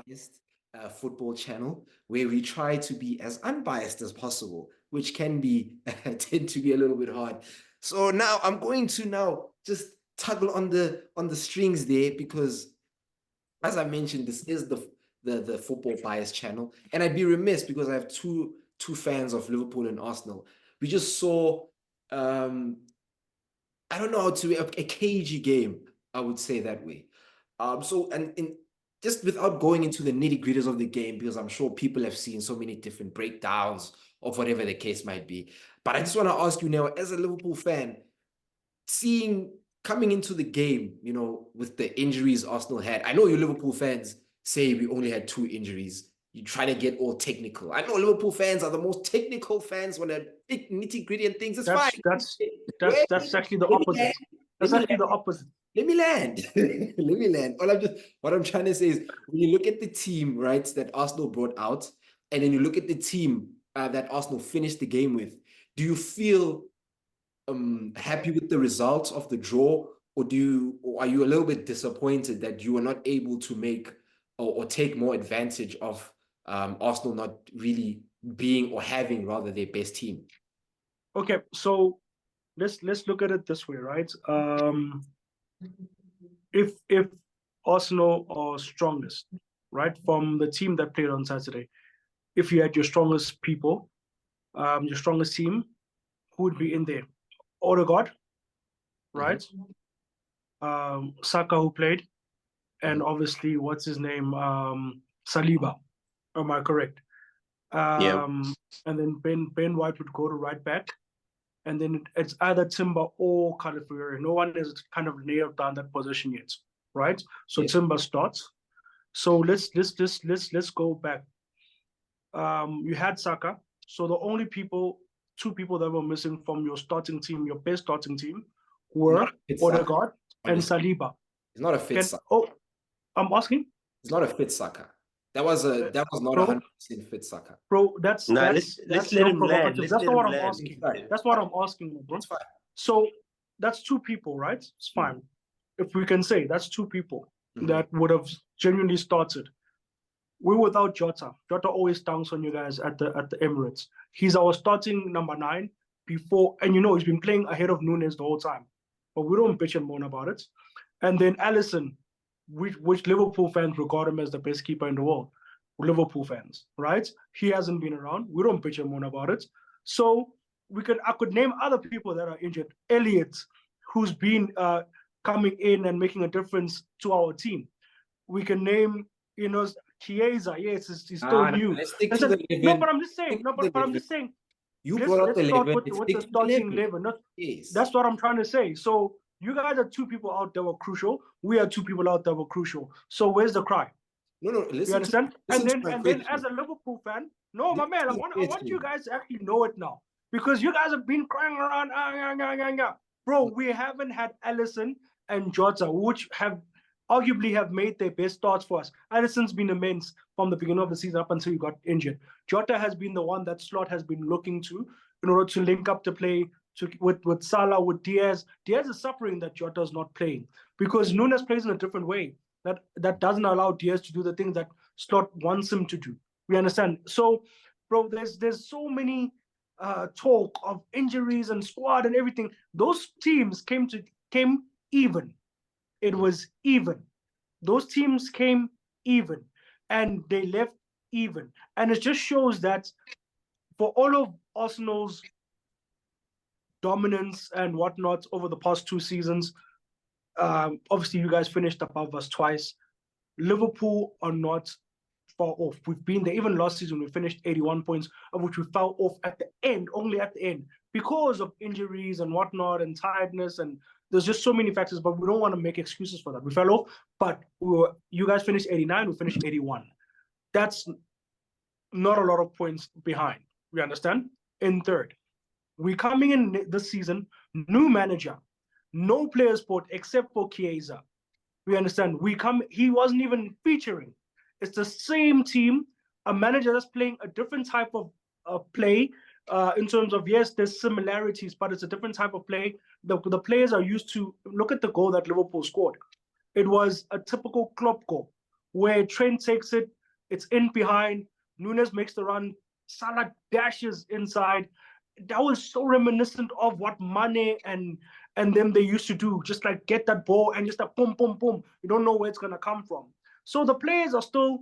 biased football channel where we try to be as unbiased as possible, which can be tend to be a little bit hard. So now I'm going to now just tuggle on the strings there because, as I mentioned, this is the football bias channel, and I'd be remiss because I have two fans of Liverpool and Arsenal. We just saw I don't know how to a cagey game, I would say that way. So and in just without going into the nitty-gritties of the game, because I'm sure people have seen so many different breakdowns of whatever the case might be. But I just want to ask you now, as a Liverpool fan, seeing coming into the game, with the injuries Arsenal had. I know you Liverpool fans say we only had 2 injuries. You try to get all technical. I know Liverpool fans are the most technical fans when they're big nitty-gritty and things. It's fine. That's actually the opposite. That's actually the opposite. Let me land. Let me land. What I'm trying to say is when you look at the team, right, that Arsenal brought out, and then you look at the team that Arsenal finished the game with, do you feel happy with the results of the draw, or are you a little bit disappointed that you were not able to make or take more advantage of Arsenal not really being or having rather their best team? Okay, so let's look at it this way, right? If Arsenal are strongest, right, from the team that played on Saturday, if you had your strongest people, your strongest team, who would be in there? Odegaard, right? Saka, who played, and obviously, what's his name? Saliba. Am I correct? Yeah. And then Ben White would go to right back, and then it's either Timber or Calafiori. No one has kind of nailed down that position yet, right? So Timber starts. So let's go back. You had Saka. So the only two people that were missing from your starting team, your best starting team, were Odegaard and Saliba. It's not a fit Saka. Oh, I'm asking. It's not a fit Saka. That was not 100% fit Saka. Bro, let's let him land. That's not what I'm asking. That's what I'm asking, bro. It's fine. So that's 2 people, right? It's fine. If we can say that's 2 people that would have genuinely started. We're without Jota. Jota always dunks on you guys at the Emirates. He's our starting number 9 before, and he's been playing ahead of Nunes the whole time. But we don't bitch and moan about it. And then Alisson, which Liverpool fans regard him as the best keeper in the world. Liverpool fans, right? He hasn't been around. We don't bitch and moan about it. So I could name other people that are injured. Elliott, who's been coming in and making a difference to our team. We can name, Chiesa. Yes, he's still new. But I'm just saying. You brought up the 11. With the starting 11. That's what I'm trying to say. So you guys are 2 people out there were crucial. We are 2 people out there were crucial. So where's the cry? No, listen. You understand? And then as a Liverpool fan, no, my man, I want you guys to actually know it now. Because you guys have been crying around, bro, we haven't had Alisson and Jota, which arguably have made their best starts for us. Alisson's been immense from the beginning of the season up until he got injured. Jota has been the one that Slot has been looking to in order to link up the play with Salah, with Diaz. Diaz is suffering that Jota is not playing because Nunes plays in a different way that doesn't allow Diaz to do the things that Slot wants him to do. We understand. So, bro, there's so many talk of injuries and squad and everything. Those teams came even. It was even. Those teams came even and they left even. And it just shows that for all of Arsenal's dominance and whatnot over the past 2 seasons, obviously you guys finished above us twice. Liverpool are not far off. We've been there. Even last season, we finished 81 points, of which we fell off at the end, only at the end, because of injuries and whatnot and tiredness. And there's just so many factors, but we don't want to make excuses for that. We fell off, but you guys finished 89, we finished 81. That's not a lot of points behind. We understand? In third. We're coming in this season, new manager, no players bought except for Chiesa. We understand. He wasn't even featuring. It's the same team, a manager that's playing a different type of play in terms of, yes, there's similarities, but it's a different type of play. The players are used to, look at the goal that Liverpool scored. It was a typical Klopp goal. where Trent takes it, it's in behind, Nunes makes the run, Salah dashes inside. That was so reminiscent of what Mane and them they used to do, just like get that ball and just a boom, boom, boom. You don't know where it's gonna come from. So the players are still,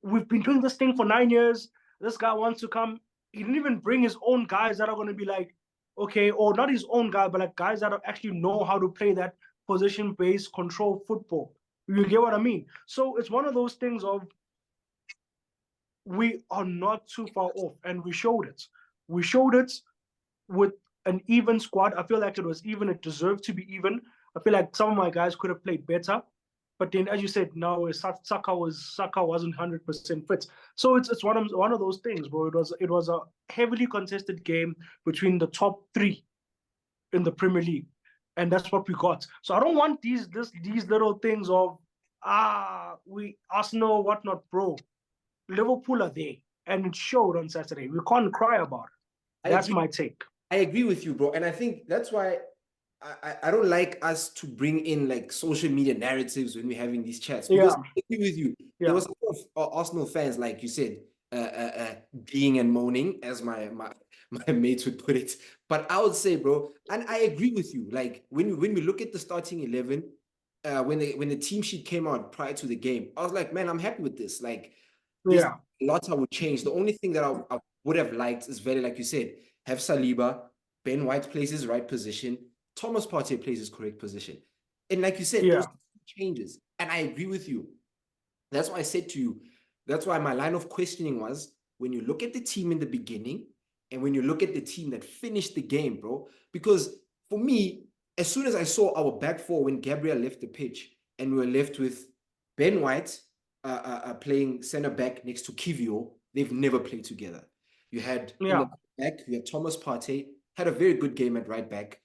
we've been doing this thing for 9 years. This guy wants to come. He didn't even bring his own guys that are going to be like, okay, or not his own guy, but like guys that actually know how to play that position-based control football. You get what I mean? So it's one of those things of we are not too far off, and we showed it. We showed it with an even squad. I feel like it was even. It deserved to be even. I feel like some of my guys could have played better. But then, as you said, no, Saka wasn't 100% fit. So it's one of those things, bro. It was a heavily contested game between the top three in the Premier League, and that's what we got. So I don't want these little things of we Arsenal whatnot, bro. Liverpool are there, and it showed on Saturday. We can't cry about it. That's my take. I agree with you, bro, and I think that's why I don't like us to bring in like social media narratives when we're having these chats, because I agree with you. There was a lot of Arsenal fans, like you said, being and moaning, as my mates would put it. But I would say, bro, and I agree with you. Like when we look at the starting 11, when the team sheet came out prior to the game, I was like, man, I'm happy with this. Like, there's lots I would change. The only thing that I would have liked is very, like you said, have Saliba, Ben White plays his right position, Thomas Partey plays his correct position. And like you said, those changes. And I agree with you. That's why I said to you, that's why my line of questioning was, when you look at the team in the beginning and when you look at the team that finished the game, bro, because for me, as soon as I saw our back four when Gabriel left the pitch and we were left with Ben White playing center back next to Kivio, they've never played together. You had in the back, you had Thomas Partey, had a very good game at right back.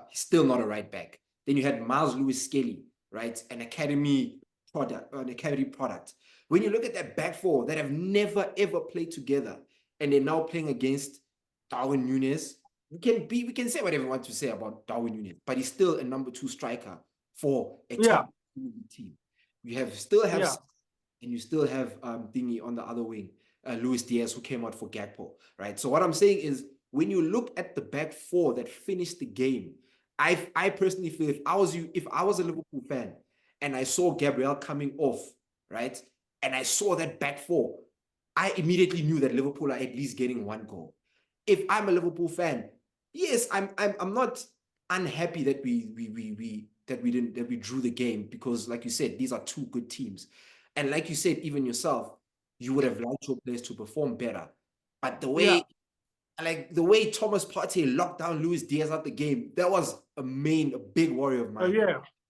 He's still not a right back. Then you had Miles Lewis-Skelly, right? An academy product. When you look at that back four that have never ever played together, and they're now playing against Darwin Núñez, we can say whatever we want to say about Darwin Núñez, but he's still a number 2 striker for a top team. You still have and you still have Thingy on the other wing, Luis Diaz, who came out for Gakpo, right? So what I'm saying is, when you look at the back four that finished the game, I personally feel if I was a Liverpool fan and I saw Gabriel coming off, right, and I saw that back four, I immediately knew that Liverpool are at least getting 1 goal. If I'm a Liverpool fan, yes, I'm not unhappy that we drew the game, because like you said, these are 2 good teams. And like you said, even yourself, you would have liked your players to perform better. But the way Thomas Partey locked down Luis Diaz out the game, that was a big worry of mine.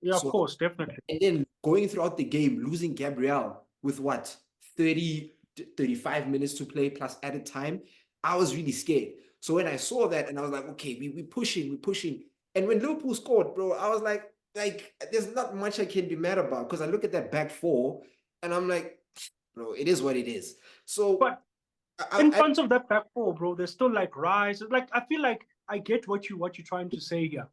Of course, definitely. And then going throughout the game, losing Gabriel with 35 minutes to play plus added time, I was really scared. So when I saw that, and I was like, okay, we're pushing. And when Liverpool scored, bro, I was like, there's not much I can be mad about, because I look at that back four and I'm like, bro, it is what it is. So, but in front of that back four, bro, there's still like Rice. Like, I feel like I get what you're trying to say here.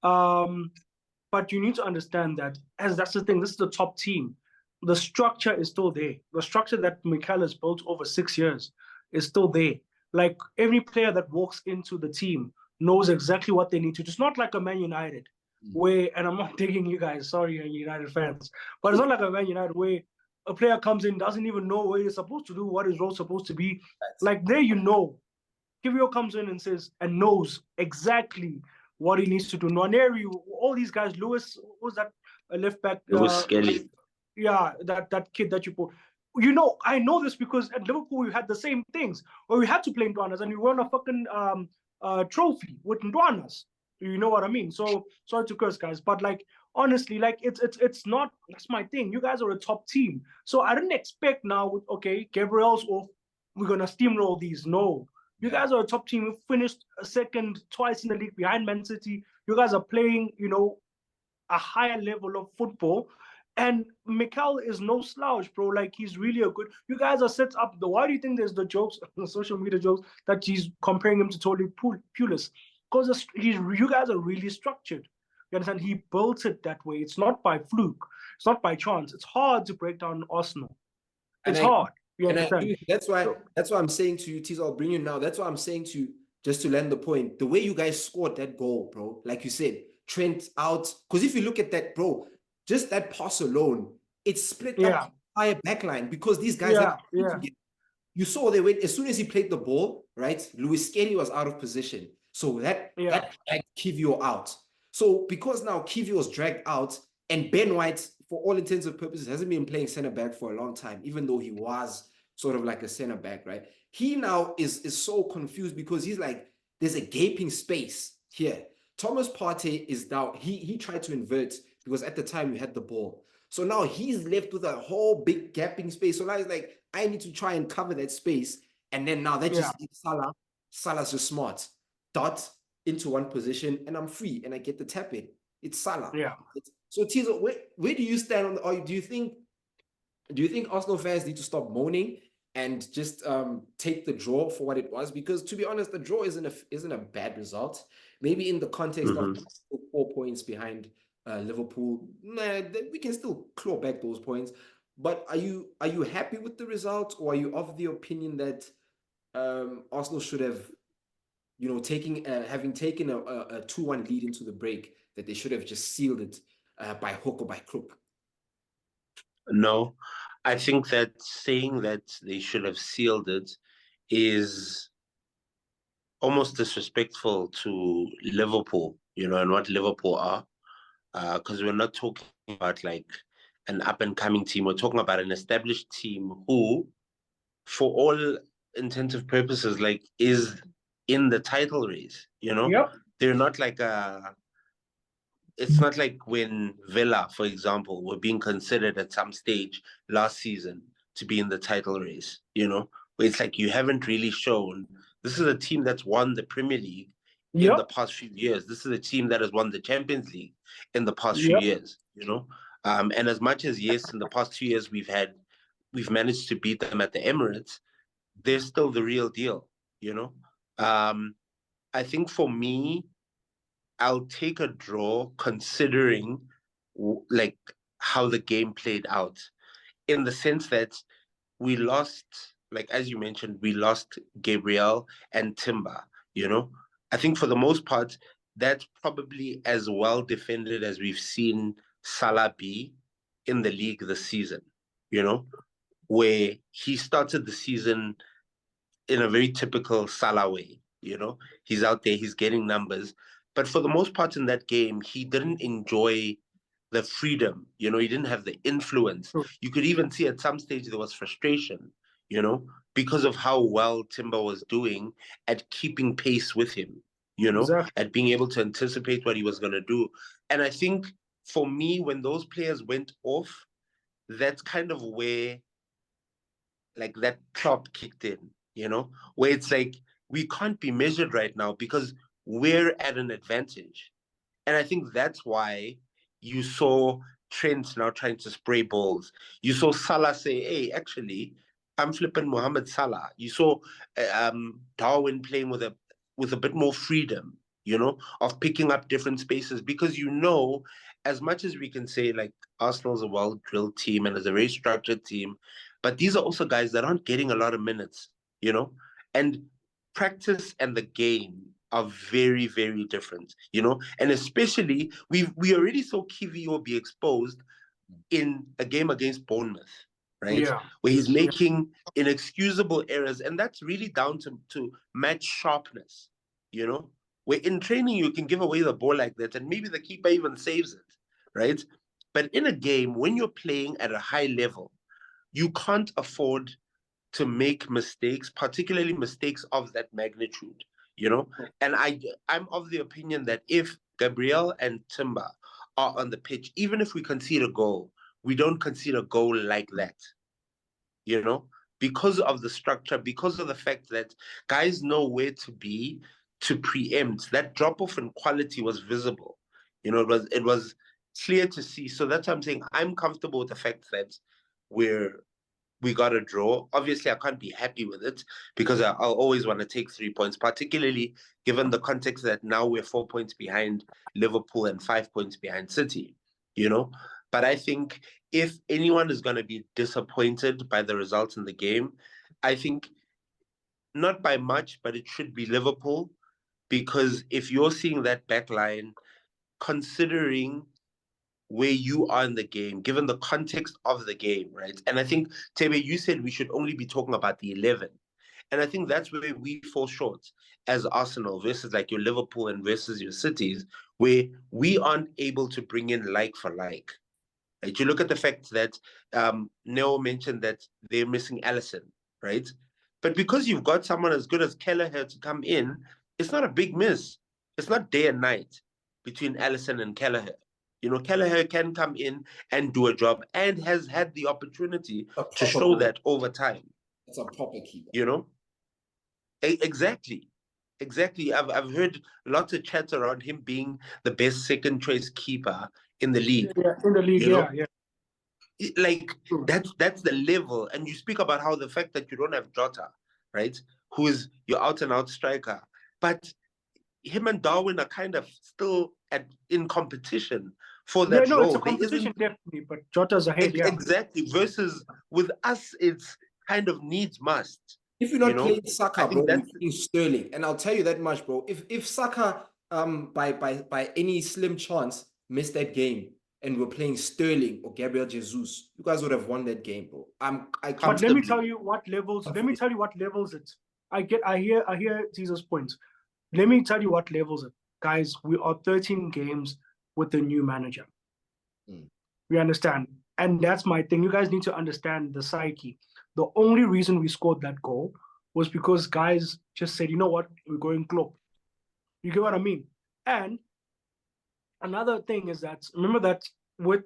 But you need to understand that, as that's the thing, this is the top team. The structure is still there. The structure that Mikel has built over 6 years is still there. Like, every player that walks into the team knows exactly what they need to do. It's not like a Man United where, and I'm not digging you guys, sorry, United fans, but it's not like a Man United where a player comes in, doesn't even know what he's supposed to do, what his role's supposed to be. Like, there, Kivio comes in and says, and knows exactly what he needs to do. Nwaneri, all these guys, Lewis, what was that left back? Lewis-Skelly. Yeah, that kid that you put. I know this because at Liverpool we had the same things where we had to play Ndwanas and we won a fucking trophy with Ndwanas. You know what I mean? So sorry to curse, guys, but like, honestly, like, it's not, that's my thing. You guys are a top team. So I didn't expect now, okay, Gabriel's off, we're going to steamroll these. No. You guys are a top team. You finished second twice in the league behind Man City. You guys are playing, a higher level of football. And Mikel is no slouch, bro. Like, he's really a good. You guys are set up. Why do you think there's the jokes, the social media jokes, that he's comparing him to Tony Pulis? Because you guys are really structured. You understand? He built it that way. It's not by fluke. It's not by chance. It's hard to break down Arsenal. It's hard. You understand? That's why I'm saying to you, Thizo, I'll bring you now. That's why I'm saying to you, just to land the point, the way you guys scored that goal, bro, like you said, Trent out. Because if you look at that, bro, just that pass alone, it split up the entire backline because these guys you saw they went as soon as he played the ball, right? Luis Skelly was out of position. So that dragged Kiwior out. So because now Kiwior was dragged out and Ben White, for all intents and purposes, hasn't been playing center back for a long time, even though he was sort of like a center back, right? He now is so confused because he's like, there's a gaping space here. Thomas Partey is down. He tried to invert because at the time we had the ball. So now he's left with a whole big gaping space. So now he's like, I need to try and cover that space. And then now that just gives Salah. Salah's just smart. Dot into one position and I'm free and I get the tap in. It's Salah. Yeah. So Thizo, where do you stand on or do you think Arsenal fans need to stop moaning and just take the draw for what it was? Because to be honest, the draw isn't a bad result. Maybe in the context of 4 points behind Liverpool, we can still claw back those points. But are you happy with the result, or are you of the opinion that Arsenal should have, having taken a 2-1 lead into the break, that they should have just sealed it by hook or by crook? No, I think that saying that they should have sealed it is almost disrespectful to Liverpool, and what Liverpool are, because we're not talking about like an up-and-coming team. We're talking about an established team who, for all intensive purposes, like is in the title race. They're not like it's not like when Villa, for example, were being considered at some stage last season to be in the title race, where it's like you haven't really shown. This is a team that's won the Premier League in the past few years. This is a team that has won the Champions League in the past few years, and as much as, yes, in the past 2 years we've managed to beat them at the Emirates, they're still the real deal, I think for me, I'll take a draw considering like how the game played out, in the sense that we lost, like as you mentioned, we lost Gabriel and Timber. I think for the most part, that's probably as well defended as we've seen Salah be in the league this season, where he started the season in a very typical Salah way. He's out there, he's getting numbers. But for the most part in that game, he didn't enjoy the freedom. He didn't have the influence. You could even see at some stage there was frustration, because of how well Timber was doing at keeping pace with him, at being able to anticipate what he was going to do. And I think for me, when those players went off, that's kind of where like that clock kicked in, where it's like, we can't be measured right now because we're at an advantage. And I think that's why you saw Trent now trying to spray balls. You saw Salah say, hey, actually, I'm flipping Mohamed Salah. You saw Darwin playing with a bit more freedom, of picking up different spaces. Because, as much as we can say, like, Arsenal's a well-drilled team and is a very structured team, but these are also guys that aren't getting a lot of minutes, and practice and the game are very, very different, and especially we already saw Kiwior be exposed in a game against Bournemouth, right? Where he's making inexcusable errors, and that's really down to match sharpness, where in training you can give away the ball like that and maybe the keeper even saves it, right? But in a game, when you're playing at a high level, you can't afford to make mistakes, particularly mistakes of that magnitude, And I'm of the opinion that if Gabriel and Timber are on the pitch, even if we concede a goal, we don't concede a goal like that, because of the structure, because of the fact that guys know where to be to preempt. That drop-off in quality was visible. It was clear to see. So that's what I'm saying. I'm comfortable with the fact that we're we got a draw. Obviously, I can't be happy with it because I'll always want to take 3 points, particularly given the context that now we're 4 points behind Liverpool and 5 points behind City, you know? But I think if anyone is going to be disappointed by the results in the game, I think not by much, but it should be Liverpool, because if you're seeing that back line, considering where you are in the game, given the context of the game, right? And I think, Thebe, you said we should only be talking about the 11. And I think that's where we fall short as Arsenal versus like your Liverpool and versus your cities, where we aren't able to bring in like for like. Right? You look at the fact that Neo mentioned that they're missing Alisson, right? But because you've got someone as good as Kelleher to come in, it's not a big miss. It's not day and night between Alisson and Kelleher. You know, Kelleher can come in and do a job and has had the opportunity to show that over time. It's a proper keeper. You know? Exactly. Exactly. I've heard lots of chats around him being the best second choice keeper in the league. Yeah, in the league, yeah. Like that's the level. And you speak about how the fact that you don't have Jota, right? Who's your out and out striker. But him and Darwin are kind of still in competition for that role. It's a competition definitely, but Jota's ahead, Exactly. Versus with us, it's kind of needs must. If you're not playing Saka, bro, you're playing Sterling. And I'll tell you that much, bro. If Saka by any slim chance missed that game and we're playing Sterling or Gabriel Jesus, you guys would have won that game, bro. But let me tell you what levels. Let me tell you what levels it's. I hear Thizo's points. Let me tell you what levels it, guys. We are 13 games with the new manager. We understand, and that's my thing. You guys need to understand the psyche. The only reason we scored that goal was because guys just said, you know what, we're going Klopp. You get what I mean? And another thing is that, remember that with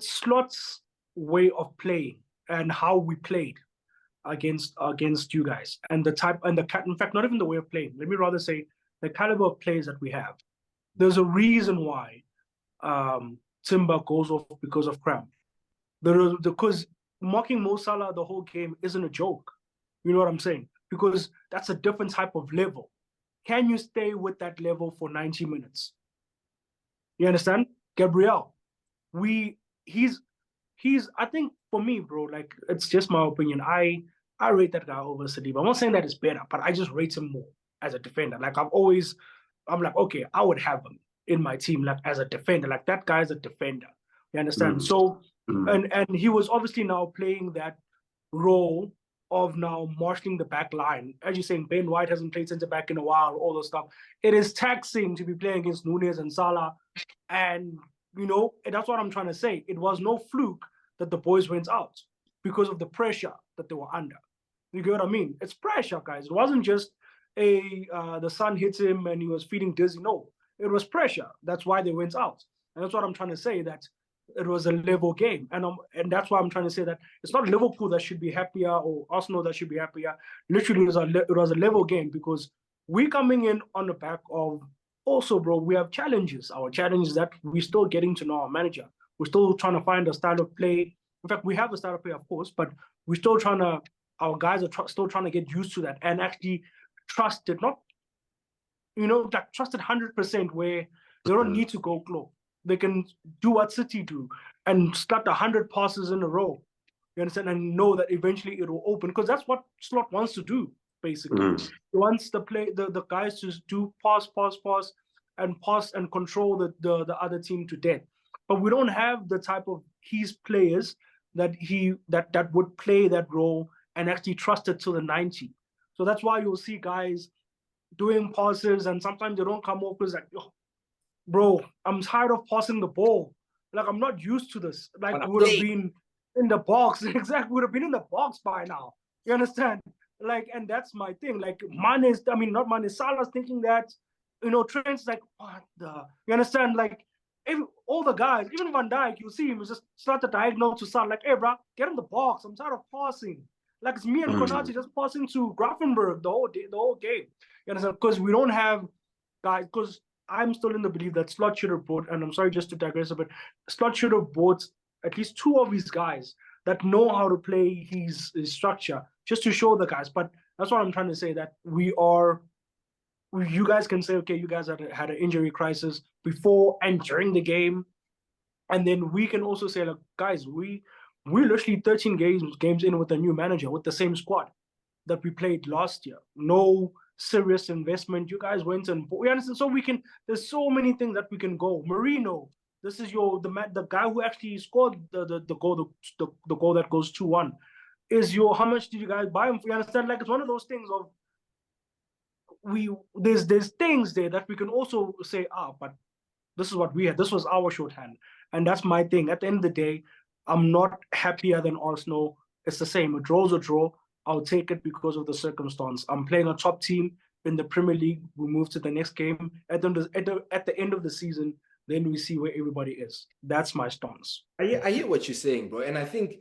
Slot's way of playing and how we played against you guys, and in fact, not even the way of playing, let me rather say the caliber of players that we have. There's a reason why Timber goes off because of cramp. Because mocking Mo Salah the whole game isn't a joke. You know what I'm saying? Because that's a different type of level. Can you stay with that level for 90 minutes? You understand? Gabriel, he's I think for me, bro, like, it's just my opinion. I rate that guy over Saliba. I'm not saying that it's better, but I just rate him more as a defender. Like, I'm like, okay, I would have him in my team, like, as a defender. Like, that guy's a defender. You understand? So, and he was obviously now playing that role of now marshalling the back line. As you're saying, Ben White hasn't played centre back in a while, all those stuff. It is taxing to be playing against Núñez and Salah. And, you know, that's what I'm trying to say. It was no fluke that the boys went out because of the pressure that they were under. You get what I mean? It's pressure, guys. It wasn't just the sun hit him and he was feeling dizzy. No, it was pressure. That's why they went out. And that's what I'm trying to say, that it was a level game. And that's why I'm trying to say that it's not Liverpool that should be happier or Arsenal that should be happier. Literally, it was a level game because we're coming in on the back of, also, bro, we have challenges. Our challenge is that we're still getting to know our manager. We're still trying to find a style of play. In fact, we have a style of play, of course, but we're still trying to, our guys are still trying to get used to that and actually trust it. Not, you know, like trust it 100% where they don't need to go Klopp. They can do what City do and start 100 passes in a row. You understand? And know that eventually it will open, because that's what Slot wants to do, basically. He wants the guys to do pass and control the other team to death. But we don't have the type of his players that would play that role and actually trust it to the 90. So that's why you'll see guys doing passes and sometimes they don't come off because like, oh, bro, I'm tired of passing the ball. Like, I'm not used to this. Like, we would have been in the box. Exactly, would have been in the box by now. You understand? Like, and that's my thing. Like, Salah's thinking that, you know, Trent's like, what the? You understand? Like, all the guys, even Van Dijk, you see him just start to diagnose to Salah, like, hey, bro, get in the box. I'm tired of passing. Like, it's me and Konate just passing to Grafenberg the whole game. You understand? Because we don't have guys, because I'm still in the belief that Slot should have bought, and I'm sorry just to digress a bit, Slot should have bought at least 2 of his guys that know how to play his structure, just to show the guys. But that's what I'm trying to say, that you guys can say, okay, you guys had an injury crisis before and during the game. And then we can also say, like, guys, we're literally 13 games in with a new manager, with the same squad that we played last year. No serious investment. You guys went and we understand. So there's so many things that we can go. Marino, this is the guy who actually scored the goal that goes 2-1. How much did you guys buy him for? You understand? Like, it's one of those things of there's things there that we can also say, but this is what we had. This was our shorthand. And that's my thing. At the end of the day, I'm not happier than Arsenal. It's the same. A draw's a draw. I'll take it because of the circumstance. I'm playing a top team in the Premier League. We move to the next game. At the end of the season, then we see where everybody is. That's my stance. I hear what you're saying, bro. And I think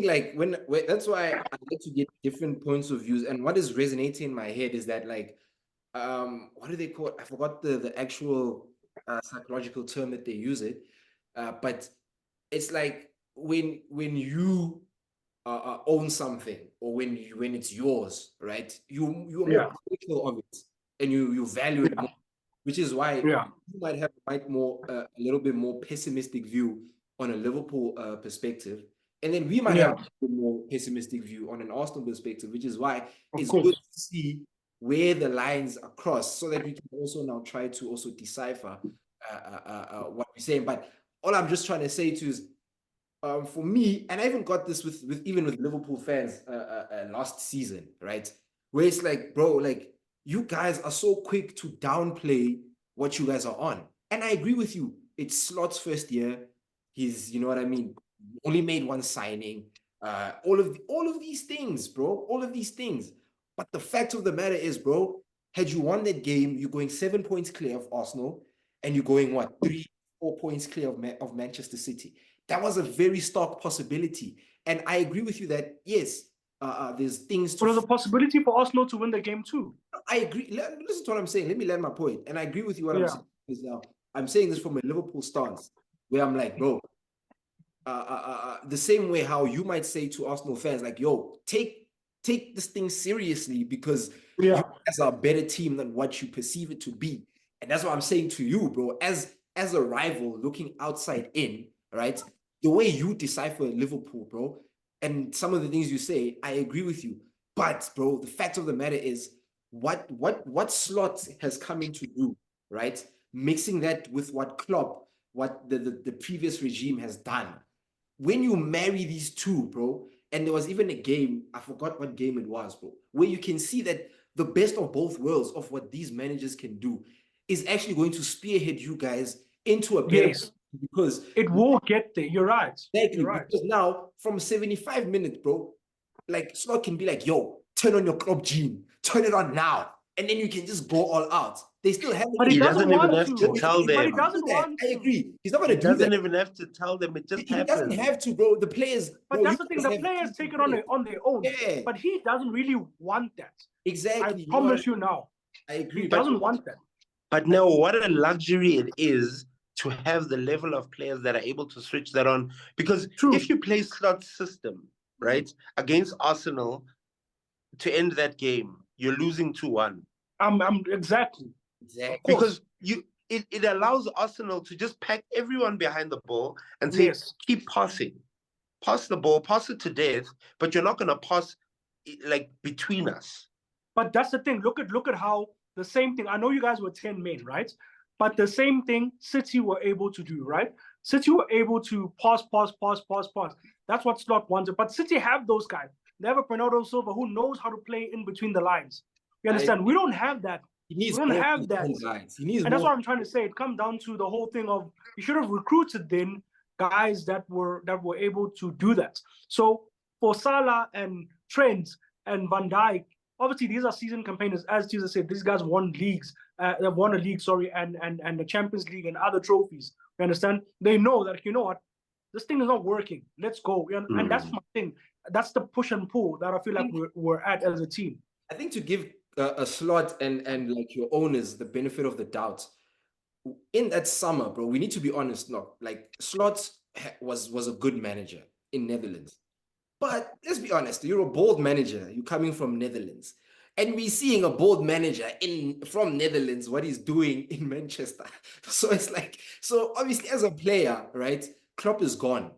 like when that's why I like to get different points of views. And what is resonating in my head is that, like, what do they call it? I forgot the actual psychological term that they use it. But it's like when you own something, or when it's yours, right? You're more critical of it, and you value it more, which is why you might have a little bit more pessimistic view on a Liverpool perspective, and then we might have a bit more pessimistic view on an Arsenal perspective, which is why it's good to see where the lines are crossed, so that we can also now try to also decipher what we're saying. But all I'm just trying to say to is, for me, and I even got this with Liverpool fans last season, right? Where it's like, bro, like, you guys are so quick to downplay what you guys are on. And I agree with you. It's Slot's first year. He's, you know what I mean, only made one signing. All of these things, bro. All of these things. But the fact of the matter is, bro, had you won that game, you're going 7 points clear of Arsenal, and you're going, what, 3-4 points clear of Manchester City. That was a very stark possibility. And I agree with you that, yes, there's things to... But there's a possibility for Arsenal to win the game too. I agree. Listen to what I'm saying. Let me land my point. And I agree with you what I'm saying. Is now, I'm saying this from a Liverpool stance, where I'm like, bro, the same way how you might say to Arsenal fans, like, yo, take this thing seriously, because you guys are a better team than what you perceive it to be. And that's what I'm saying to you, bro. As a rival looking outside in, right? The way you decipher Liverpool, bro, and some of the things you say, I agree with you. But, bro, the fact of the matter is, what Slot has come in to do, right? Mixing that with what Klopp, what the previous regime has done. When you marry these two, bro, and there was even a game, I forgot what game it was, bro, where you can see that the best of both worlds of what these managers can do is actually going to spearhead you guys into a better... Because it will get there. You're right. Exactly. You're right. Because now, from 75 minutes, bro, like, Slot can be like, yo, turn on your club gene, turn it on now, and then you can just go all out. They still have... But he doesn't even have to tell them. But he doesn't want to. I agree. He's not going to do that. He doesn't even have to tell them. It just happens. He doesn't have to, bro. The players... But that's the thing. The players take it on their own. Yeah. But he doesn't really want that. Exactly. I promise you now. I agree. He doesn't want that. But now, what a luxury it is to have the level of players that are able to switch that on. Because if you play Slot's system, right, against Arsenal, to end that game, you're losing 2-1. Exactly. Because it allows Arsenal to just pack everyone behind the ball and say, keep passing. Pass the ball, pass it to death, but you're not going to pass like between us. But that's the thing. Look at how the same thing. I know you guys were 10 men, right? But the same thing City were able to do, right? City were able to pass. That's what Slot wanted. But City have those guys. They have a Bernardo Silva who knows how to play in between the lines. You understand? We don't have that. We don't have that. And that's what I'm trying to say. It comes down to the whole thing of you should have recruited then guys that were able to do that. So for Salah and Trent and Van Dijk, obviously these are season campaigners. As Thizo said, these guys won leagues. They've won a league, and the Champions League and other trophies. You understand? They know that, you know what, this thing is not working. Let's go. And that's my thing. That's the push and pull that I feel like we're at as a team. I think to give a Slot and like your owners the benefit of the doubt, in that summer, bro, we need to be honest now. Like, Slot was a good manager in Netherlands. But let's be honest, you're a bold manager. You're coming from Netherlands. And we're seeing a bold manager from Netherlands, what he's doing in Manchester. So it's like, so obviously as a player, right, Klopp is gone.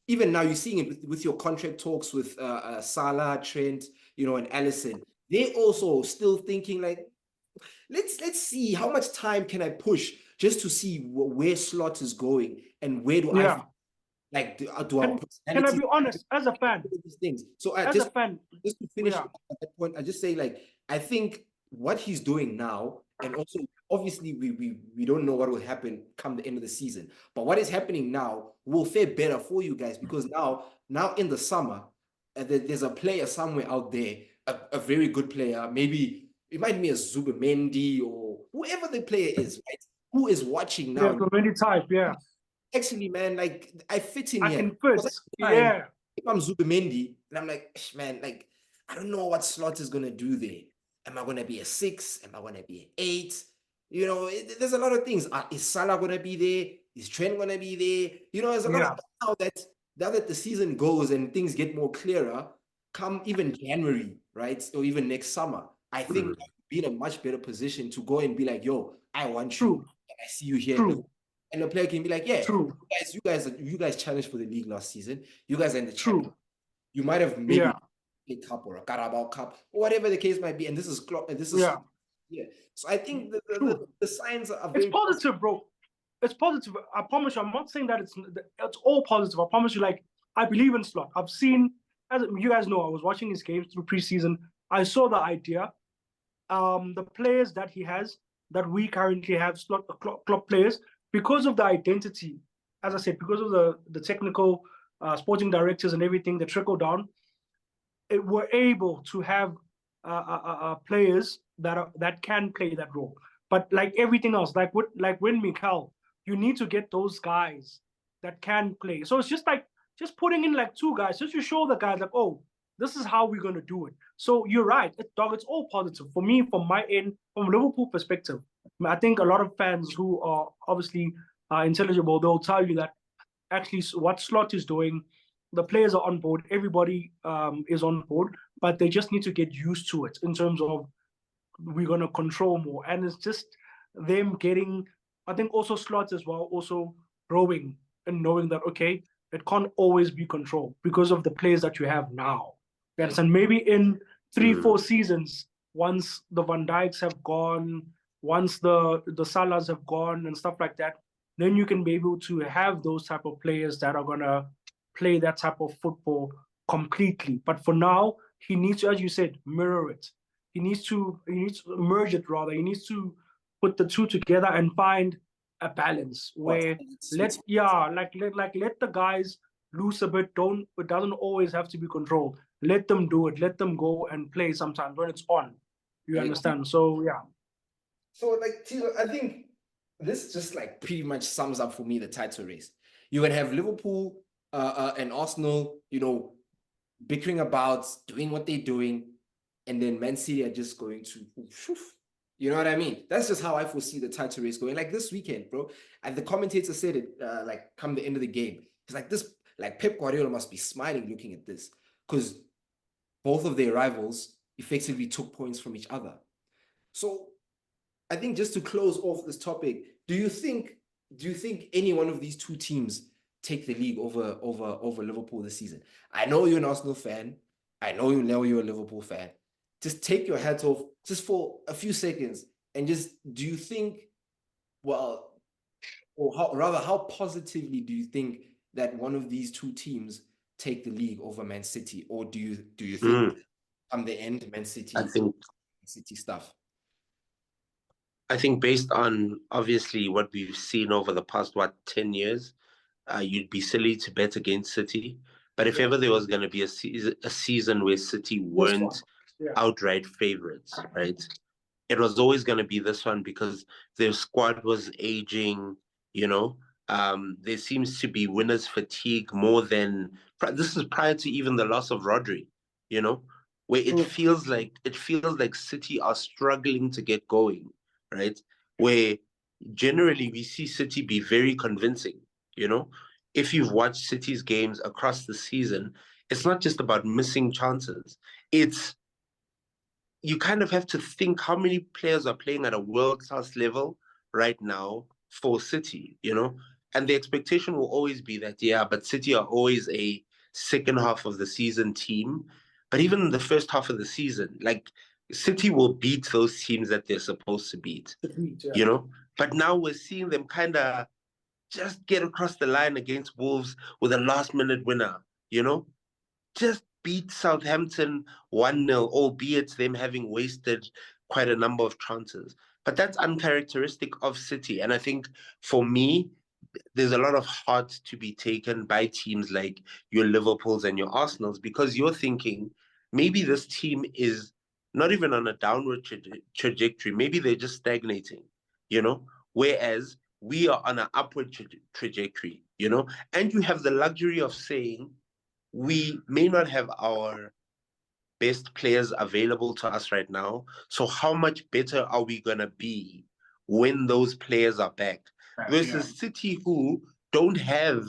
Even now you're seeing it with your contract talks with Salah, Trent, and Alisson. They also still thinking like, let's see how much time can I push just to see where Slot is going and where do I like do our can I be honest as a fan? These things. So as a fan, just to finish at that point, I just say like I think what he's doing now, and also obviously we don't know what will happen come the end of the season, but what is happening now will fare better for you guys because now in the summer there's a player somewhere out there, a very good player, maybe it might be a Zubamendi or whoever the player is, right? Who is watching now? Yeah, Zubamendi type, yeah. Actually, man, like I fit in I here. can fit. Yeah. If I'm Zubamendi, and I'm like, man, like I don't know what Slot is gonna do there. Am I gonna be a 6? Am I gonna be an 8? There's a lot of things. Is Salah gonna be there? Is Trent gonna be there? There's a lot of now that the season goes and things get more clearer, come even January, right? Or even next summer, I think be in a much better position to go and be like, yo, I want you. And I see you here. And the player can be like, yeah, you guys challenged for the league last season. You guys are in the championship. You might have maybe a cup or a Carabao Cup or whatever the case might be. And this is So I think the signs are very positive, bro. It's positive. I promise you. I'm not saying that it's all positive. I promise you. Like I believe in Slot. I've seen, as you guys know, I was watching his games through preseason. I saw the idea. The players that he has, that we currently have, Slot Klopp players. Because of the identity, as I said, because of the technical sporting directors and everything that trickle down, we're able to have players that can play that role. But like everything else, like when Mikel, you need to get those guys that can play. So it's just putting in like 2 guys, just to show the guys like, oh, this is how we're gonna do it. So you're right, it's all positive for me, from my end, from Liverpool perspective. I think a lot of fans who are obviously intelligible, they'll tell you that actually what Slot is doing, the players are on board, everybody is on board, but they just need to get used to it in terms of we're going to control more. And it's just them getting, I think also Slot as well, also growing and knowing that, okay, it can't always be controlled because of the players that you have now. Yes, and maybe in 3-4 seasons, once the Van Dijks have gone, once the Salahs have gone and stuff like that, then you can be able to have those type of players that are gonna play that type of football completely. But for now, he needs to, as you said, mirror it. He needs to merge it rather. He needs to put the two together and find a balance where let the guys loose a bit. It doesn't always have to be controlled. Let them do it. Let them go and play sometimes when it's on. You understand? So yeah. So like Thizo, I think this just like pretty much sums up for me the title race. You're gonna have Liverpool and Arsenal, bickering about doing what they're doing, and then Man City are just going to, you know what I mean? That's just how I foresee the title race going. Like this weekend, bro. And the commentator said it like come the end of the game. It's like this, like Pep Guardiola must be smiling looking at this because both of their rivals effectively took points from each other. So I think just to close off this topic, do you think any one of these two teams take the league over Liverpool this season? I know you're an Arsenal fan. I know you're a Liverpool fan. Just take your hat off just for a few seconds and just, do you think, well, or how positively do you think that one of these two teams take the league over Man City? Or do you think come the end, Man City, City stuff? I think based on obviously what we've seen over the past 10 years, you'd be silly to bet against City. But if ever there was going to be a season where City weren't outright favorites, right? It was always going to be this one because their squad was aging, there seems to be winners fatigue more than, this is prior to even the loss of Rodri, where it feels like City are struggling to get going, right? Where generally we see City be very convincing, if you've watched City's games across the season, it's not just about missing chances. It's you kind of have to think how many players are playing at a world-class level right now for City, you know? And the expectation will always be that, yeah, but City are always a second half of the season team. But even in the first half of the season, like City will beat those teams that they're supposed to beat, you know? But now we're seeing them kind of just get across the line against Wolves with a last-minute winner, you know? Just beat Southampton 1-0, albeit them having wasted quite a number of chances. But that's uncharacteristic of City. And I think for me, there's a lot of heart to be taken by teams like your Liverpools and your Arsenals, because you're thinking maybe this team is not even on a downward trajectory. Maybe they're just stagnating, you know? Whereas we are on an upward trajectory, you know? And you have the luxury of saying, we may not have our best players available to us right now. So how much better are we going to be when those players are back? Versus City, who don't have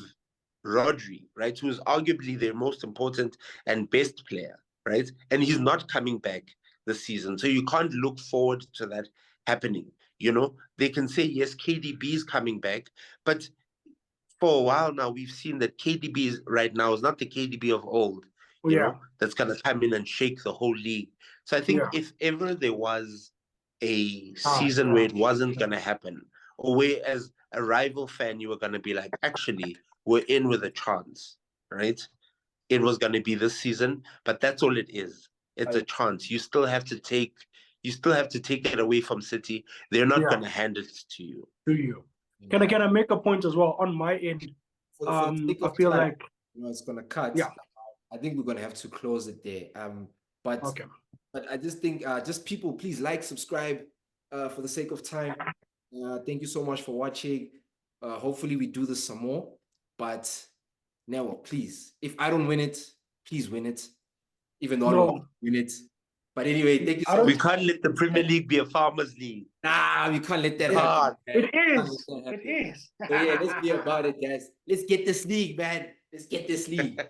Rodri, right? Who's arguably their most important and best player, right? And he's not coming back this season. So you can't look forward to that happening. You know, they can say, yes, KDB is coming back, but for a while now, we've seen that KDB right now is not the KDB of old, you know, that's going to come in and shake the whole league. So I think if ever there was a season where it wasn't going to happen, or where as a rival fan, you were going to be like, actually, we're in with a chance, right? It was going to be this season, but that's all it is. It's a chance. You still have to take it away from City. They're not going to hand it to you. Can I make a point as well on my end? For the sake of I feel time, like it's gonna cut. I think we're gonna have to close it there. But I just think just people, please like, subscribe for the sake of time. Thank you so much for watching. Hopefully we do this some more. But now, please, if I don't win it, please win it. Even though I don't win it. But anyway, thank you so much. We can't let the Premier League be a farmers' league. Nah, we can't let that happen. It is. It is. So yeah, let's be about it, guys. Let's get this league, man. Let's get this league.